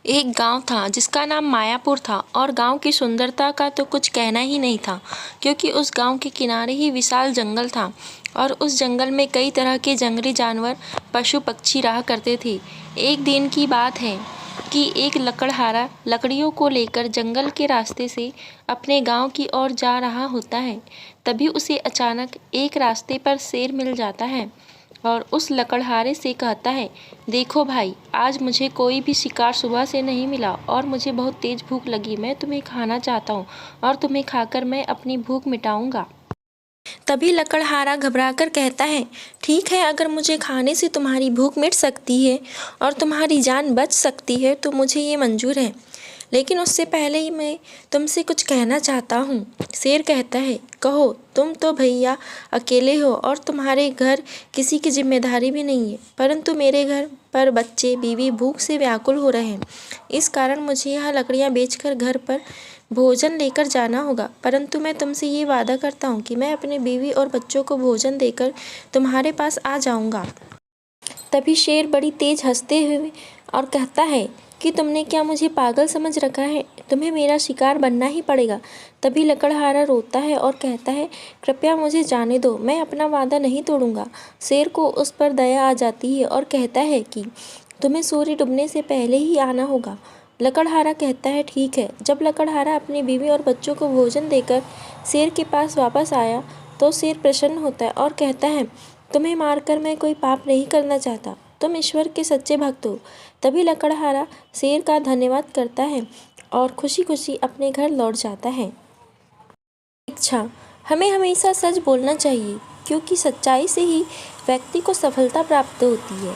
एक गांव था जिसका नाम मायापुर था और गांव की सुंदरता का तो कुछ कहना ही नहीं था, क्योंकि उस गांव के किनारे ही विशाल जंगल था और उस जंगल में कई तरह के जंगली जानवर, पशु पक्षी रहा करते थे। एक दिन की बात है कि एक लकड़हारा लकड़ियों को लेकर जंगल के रास्ते से अपने गांव की ओर जा रहा होता है। तभी उसे अचानक एक रास्ते पर शेर मिल जाता है और उस लकड़हारे से कहता है, देखो भाई, आज मुझे कोई भी शिकार सुबह से नहीं मिला और मुझे बहुत तेज भूख लगी। मैं तुम्हें खाना चाहता हूँ और तुम्हें खाकर मैं अपनी भूख मिटाऊंगा। तभी लकड़हारा घबराकर कहता है, ठीक है, अगर मुझे खाने से तुम्हारी भूख मिट सकती है और तुम्हारी जान बच सकती है तो मुझे ये मंजूर है, लेकिन उससे पहले ही मैं तुमसे कुछ कहना चाहता हूँ। शेर कहता है, कहो। तुम तो भैया अकेले हो और तुम्हारे घर किसी की जिम्मेदारी भी नहीं है, परंतु मेरे घर पर बच्चे बीवी भूख से व्याकुल हो रहे हैं। इस कारण मुझे यहाँ लकड़ियाँ बेचकर घर पर भोजन लेकर जाना होगा, परंतु मैं तुमसे ये वादा करता हूँ कि मैं अपने बीवी और बच्चों को भोजन देकर तुम्हारे पास आ जाऊँगा। तभी शेर बड़ी तेज हंसते हुए और कहता है कि तुमने क्या मुझे पागल समझ रखा है, तुम्हें मेरा शिकार बनना ही पड़ेगा। तभी लकड़हारा रोता है और कहता है, कृपया मुझे जाने दो, मैं अपना वादा नहीं तोड़ूंगा। शेर को उस पर दया आ जाती है और कहता है कि तुम्हें सूर्य डूबने से पहले ही आना होगा। लकड़हारा कहता है, ठीक है। जब लकड़हारा अपनी बीवी और बच्चों को भोजन देकर शेर के पास वापस आया तो शेर प्रसन्न होता है और कहता है, तुम्हें मारकर मैं कोई पाप नहीं करना चाहता, तुम ईश्वर के सच्चे भक्त हो। तभी लकड़हारा शेर का धन्यवाद करता है और खुशी खुशी अपने घर लौट जाता है। शिक्षा: हमें हमेशा सच बोलना चाहिए, क्योंकि सच्चाई से ही व्यक्ति को सफलता प्राप्त होती है।